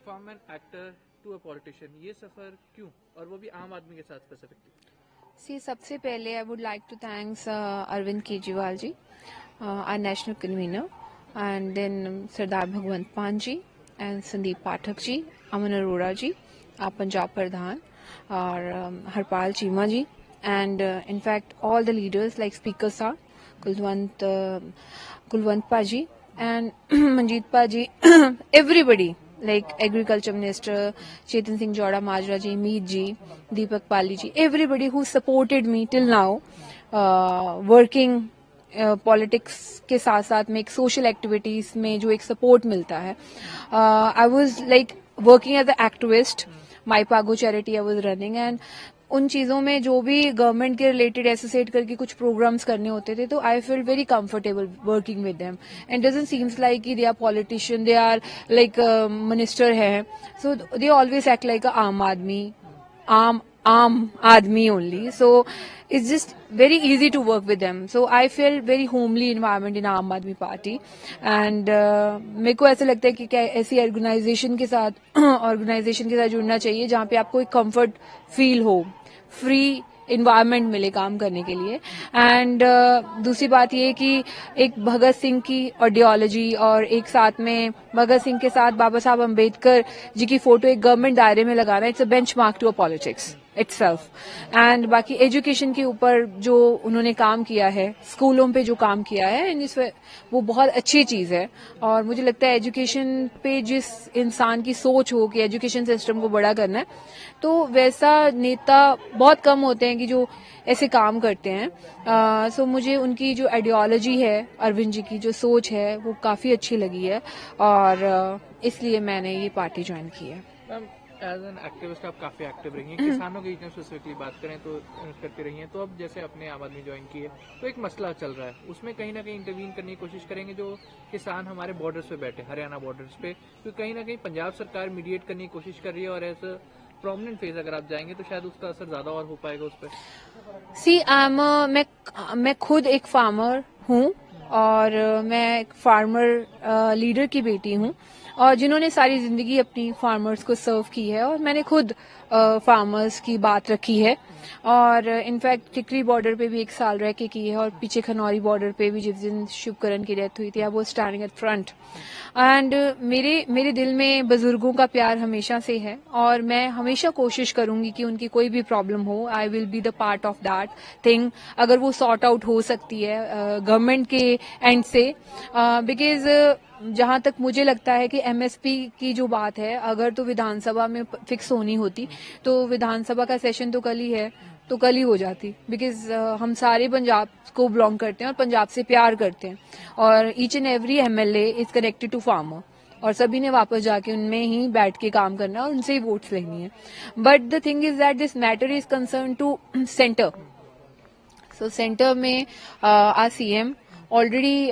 From an actor to a politician, ये सफर क्यों, और वो भी आम आदमी के साथ स्पेसिफिकली? सी सबसे पहले I would like to thanks Arvind Kejriwal ji, our national convener, and then Sardar Bhagwant Mann ji and Sandeep Pathak ji, Aman Arora ji, AAP Punjab प्रधान, और Harpal Cheema ji, and in fact all the leaders like speaker साहब कुलवंत पाजी and Manjeet Paji, everybody like Agriculture Minister Chetan Singh Jodha Majra ji, Meet ji, Deepak Pali ji, everybody who supported me till now, working politics के साथ साथ में एक social activities में जो एक सपोर्ट मिलता है. I was like working as a activist, my पागो charity I was running, and उन चीजों में जो भी गवर्नमेंट के रिलेटेड एसोसिएट करके कुछ प्रोग्राम्स करने होते थे, तो I feel very comfortable working with them, and doesn't seems like they are politician, they are like minister है, so they always act like a aam aadmi only. So it's just very easy to work with them. So I feel very homely environment in आम आदमी party, and मेरे को ऐसा लगता है कि क्या ऐसी ऑर्गेनाइजेशन के साथ जुड़ना चाहिए जहाँ पे आपको एक कंफर्ट फील हो, फ्री इन्वायरमेंट मिले काम करने के लिए. एंड दूसरी बात ये कि एक भगत सिंह की आइडियोलॉजी और एक साथ में भगत सिंह के साथ बाबा साहब अम्बेडकर जी की फोटो एक गवर्नमेंट दायरे में लगाना, it's a benchmark to a politics itself. And बाकी एजुकेशन के ऊपर जो उन्होंने काम किया है, स्कूलों पे जो काम किया है, वो बहुत अच्छी चीज है. और मुझे लगता है एजुकेशन पे जिस इंसान की सोच हो कि एजुकेशन सिस्टम को बड़ा करना है, तो वैसा नेता बहुत कम होते हैं कि जो ऐसे काम करते हैं. सो मुझे उनकी जो आइडियोलॉजी है, अरविंद जी की जो सोच है, वो काफी अच्छी लगी है, और इसलिए मैंने ये पार्टी ज्वाइन की है. एज एन एक्टिविस्ट आप काफी एक्टिव रही हैं, किसानों की स्पेसिफिकली बात करें तो करती रही हैं. तो अब जैसे अपने आम आदमी ज्वाइन किए, तो एक मसला चल रहा है, उसमें कहीं ना कहीं इंटरवीन करने की कोशिश करेंगे जो किसान हमारे बॉर्डर्स पे बैठे, हरियाणा बॉर्डर्स पे, तो कहीं ना कहीं पंजाब सरकार मीडिएट करने की कोशिश कर रही है, और एज प्रोमिनेंट फेस अगर आप जाएंगे तो शायद उसका असर ज्यादा और हो पाएगा उस पर. सी मैं खुद एक फार्मर हूँ, और मैं एक फार्मर लीडर की बेटी हूँ, और जिन्होंने सारी जिंदगी अपनी फार्मर्स को सर्व की है, और मैंने खुद फार्मर्स की बात रखी है, और इनफैक्ट टिकरी बॉर्डर पे भी 1 साल रह के की है, और पीछे खनौरी बॉर्डर पे भी जिस दिन शुभकरण की डेथ हुई थी, I was standing at front. And मेरे दिल में बुजुर्गों का प्यार हमेशा से है, और मैं हमेशा कोशिश करूंगी कि उनकी कोई भी प्रॉब्लम हो, I will be the part of that thing, अगर वो सॉर्ट आउट हो सकती है गवर्नमेंट के एंड से. बिकॉज जहां तक मुझे लगता है कि एमएसपी की जो बात है, अगर तो विधानसभा में फिक्स होनी होती, तो विधानसभा का सेशन तो कल ही है, तो कल ही हो जाती. बिकॉज हम सारे पंजाब को बिलोंग करते हैं और पंजाब से प्यार करते हैं, और each and every MLA is connected to farmer, और सभी ने वापस जाके उनमें ही बैठ के काम करना और उनसे ही वोट्स लेनी है. But the thing is that this matter is concern to center. So center में our CM already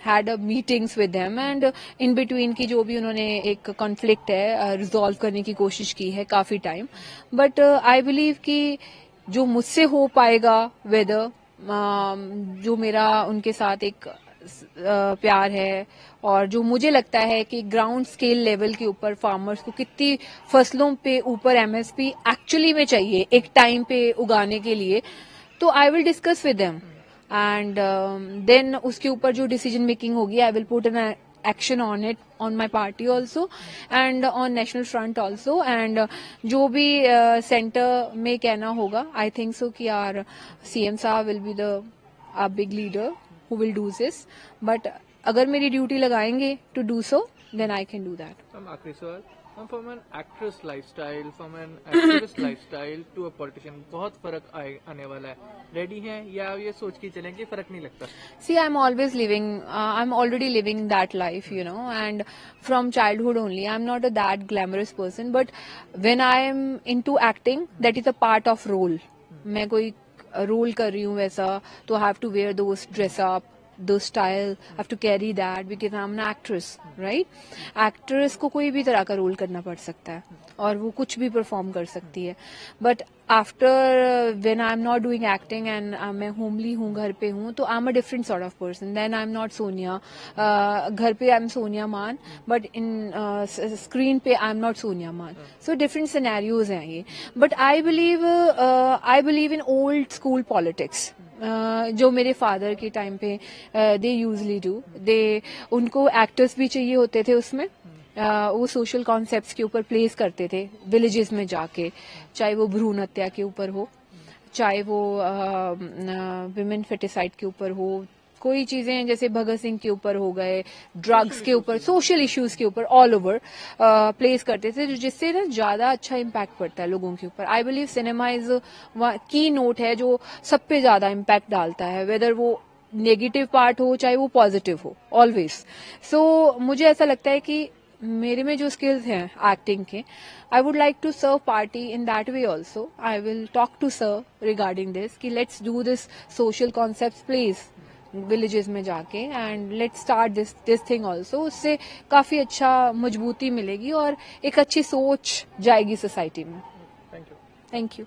had a meetings with them, and in between की जो भी उन्होंने एक कॉन्फ्लिक्ट है रिजॉल्व करने की कोशिश की है काफी टाइम. बट आई बिलीव कि जो मुझसे हो पाएगा, वेदर जो मेरा उनके साथ एक प्यार है, और जो मुझे लगता है कि ग्राउंड स्केल लेवल के ऊपर फार्मर्स को कितनी फसलों पे ऊपर एमएसपी एक्चुअली में चाहिए एक टाइम पे उगाने के लिए, तो I will discuss with them, and then उसके ऊपर जो डिसीजन मेकिंग होगी, I will put an action on it, on my party also, and on national front also, and जो भी सेंटर में कहना होगा, आई थिंक सो कि आर सीएम साहब will be the big leader who will do this. But अगर मेरी duty लगाएंगे to do so, then I can do that. आखिरी सवाल, from an actress lifestyle, from an activist lifestyle to a politician, बहुत फर्क आने वाला है, रेडी हैं या ये सोच के चलें कि फर्क नहीं लगता? See, I'm already living that life, and from childhood only. I'm not that glamorous person, but when I am into acting, that is a part of role. मैं कोई रोल कर रही हूँ वैसा, तो I have to wear those dress up, the style, have to carry that because I'm an actress, right? Actress को कोई भी तरह का रोल करना पड़ सकता है, और वो कुछ भी परफॉर्म कर सकती है. But after when I am not doing acting and मैं होमली हूँ, घर पे हूँ, तो I am a different sort of person, then I am not Sonia. घर पे आई एम सोनिया मान, बट इन स्क्रीन पे आई एम नॉट सोनिया मान. सो डिफरेंट सिनेरियोज हैं ये. But I believe in old school politics, जो मेरे फादर के टाइम पे दे यूजली डू. उनको एक्टर्स भी चाहिए होते थे उसमें. वो सोशल कॉन्सेप्ट्स के ऊपर प्लेस करते थे विलेजेस में जाके, चाहे वो भ्रूण हत्या के ऊपर हो, चाहे वो विमेन फेटिसाइड के ऊपर हो, कोई चीजें जैसे भगत सिंह के ऊपर हो गए, ड्रग्स के ऊपर, सोशल इश्यूज के ऊपर ऑल ओवर प्लेस करते थे, जिससे ना ज्यादा अच्छा इम्पैक्ट पड़ता है लोगों के ऊपर. आई बिलीव सिनेमा इज की नोट है जो सब पे ज्यादा इम्पैक्ट डालता है, वेदर वो नेगेटिव पार्ट हो चाहे वो पॉजिटिव हो, ऑलवेज. सो मुझे ऐसा लगता है कि मेरे में जो स्किल्स हैं एक्टिंग के, I would like to serve party in that way also. I will talk to sir regarding this कि let's do this social concept please villages में जाके, and let's start this thing also. उससे काफी अच्छा मजबूती मिलेगी और एक अच्छी सोच जाएगी सोसाइटी में. Thank you. Thank you.